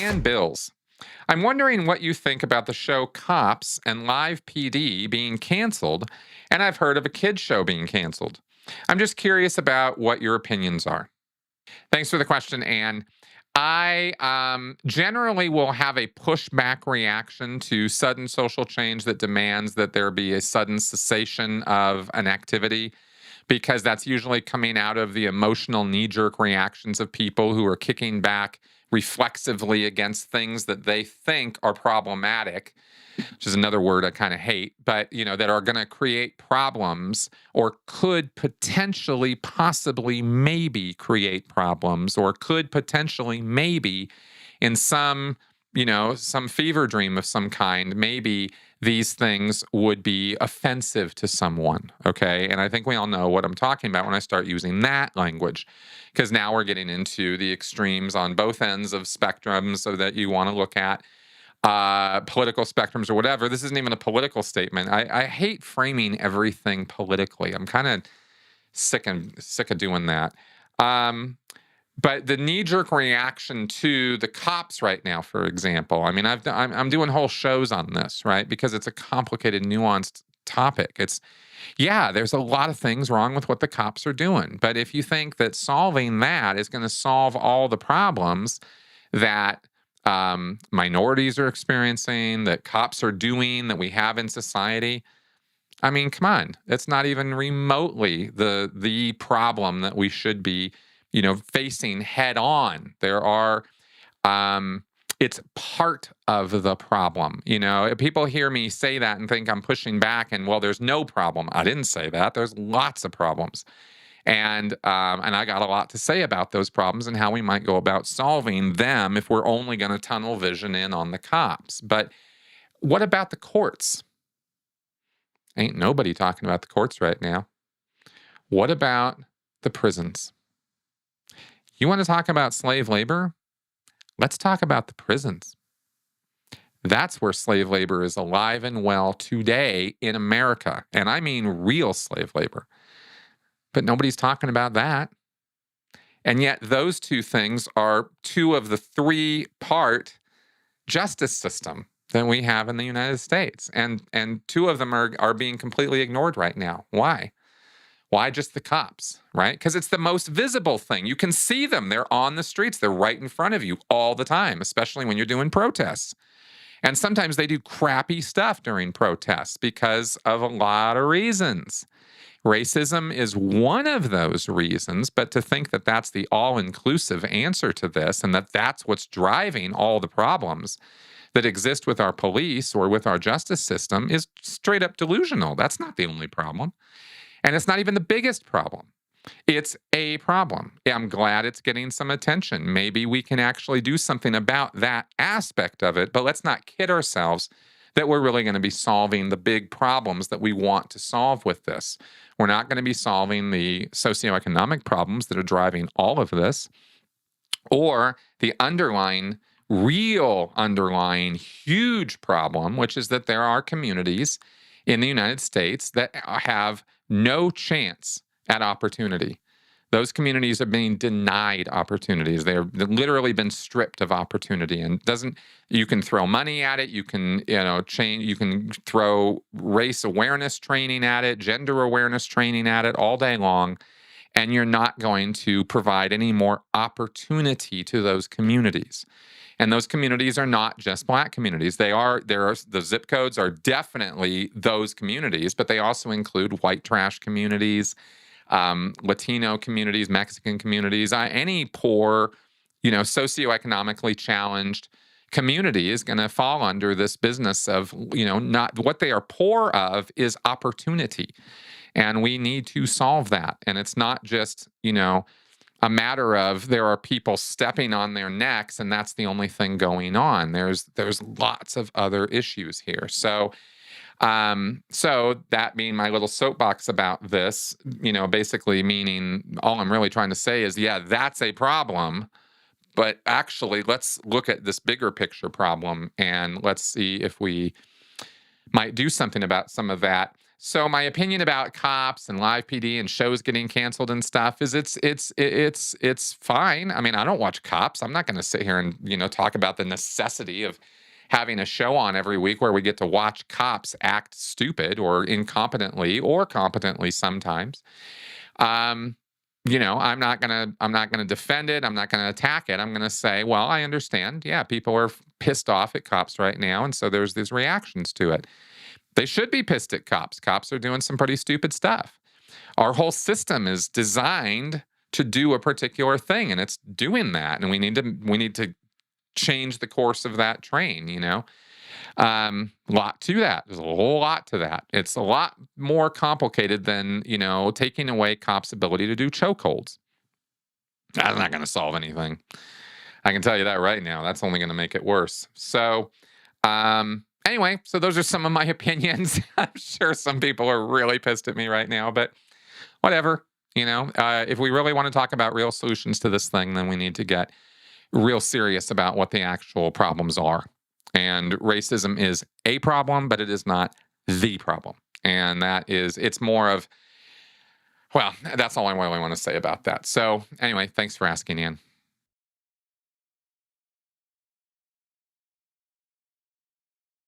and bills. I'm wondering what you think about the show Cops and Live PD being canceled, and I've heard of a kids show being canceled. I'm just curious about what your opinions are. Thanks for the question, Anne. I generally will have a pushback reaction to sudden social change that demands that there be a sudden cessation of an activity, because that's usually coming out of the emotional knee jerk reactions of people who are kicking back reflexively against things that they think are problematic, which is another word I kind of hate, but that are going to create problems or could potentially, possibly, maybe create problems, or could potentially, maybe, in some fever dream of some kind, maybe these things would be offensive to someone. Okay. And I think we all know what I'm talking about when I start using that language, because now we're getting into the extremes on both ends of spectrums so that you want to look at political spectrums or whatever. This isn't even a political statement. I hate framing everything politically. I'm kind of sick of doing that. But the knee-jerk reaction to the cops right now, for example, I mean, I'm doing whole shows on this, right? Because it's a complicated, nuanced topic. There's a lot of things wrong with what the cops are doing. But if you think that solving that is going to solve all the problems that minorities are experiencing, that cops are doing, that we have in society, I mean, come on. It's not even remotely the problem that we should be facing head on. It's part of the problem. People hear me say that and think I'm pushing back and, well, there's no problem. I didn't say that. There's lots of problems. And I got a lot to say about those problems and how we might go about solving them if we're only going to tunnel vision in on the cops. But what about the courts? Ain't nobody talking about the courts right now. What about the prisons? You want to talk about slave labor? Let's talk about the prisons. That's where slave labor is alive and well today in America. And I mean real slave labor. But nobody's talking about that. And yet those two things are two of the three-part justice system that we have in the United States. And two of them are being completely ignored right now. Why? Why just the cops, right? Because it's the most visible thing. You can see them. They're on the streets. They're right in front of you all the time, especially when you're doing protests. And sometimes they do crappy stuff during protests because of a lot of reasons. Racism is one of those reasons, but to think that that's the all-inclusive answer to this and that that's what's driving all the problems that exist with our police or with our justice system is straight up delusional. That's not the only problem. And it's not even the biggest problem. It's a problem. I'm glad it's getting some attention. Maybe we can actually do something about that aspect of it, but let's not kid ourselves that we're really going to be solving the big problems that we want to solve with this. We're not going to be solving the socioeconomic problems that are driving all of this, or the real underlying huge problem, which is that there are communities in the United States that have no chance at opportunity. Those communities are being denied opportunities. They've literally been stripped of opportunity. And you can throw money at it. You can, you can throw race awareness training at it, gender awareness training at it all day long. And you're not going to provide any more opportunity to those communities. And those communities are not just Black communities. The zip codes are definitely those communities, but they also include white trash communities, Latino communities, Mexican communities, any poor, socioeconomically challenged community is going to fall under this business of, not what they are poor of is opportunity. And we need to solve that. And it's not just, a matter of there are people stepping on their necks and that's the only thing going on. There's lots of other issues here. So that being my little soapbox about this, basically meaning all I'm really trying to say is, yeah, that's a problem, but actually let's look at this bigger picture problem and let's see if we might do something about some of that. So my opinion about cops and live PD and shows getting canceled and stuff is it's fine. I mean, I don't watch Cops. I'm not going to sit here and talk about the necessity of having a show on every week where we get to watch cops act stupid or incompetently or competently sometimes. Um, I'm not gonna defend it. I'm not gonna attack it. I'm gonna say, well, I understand. Yeah, people are pissed off at cops right now, and so there's these reactions to it. They should be pissed at cops. Cops are doing some pretty stupid stuff. Our whole system is designed to do a particular thing, and it's doing that. And we need to change the course of that train. Lot to that. There's a whole lot to that. It's a lot more complicated than taking away cops' ability to do chokeholds. That's not going to solve anything. I can tell you that right now. That's only going to make it worse. So, anyway, so those are some of my opinions. I'm sure some people are really pissed at me right now, but whatever. If we really want to talk about real solutions to this thing, then we need to get real serious about what the actual problems are. And racism is a problem, but it is not the problem. And it's more of, well, that's all I really want to say about that. So, anyway, thanks for asking, Ian.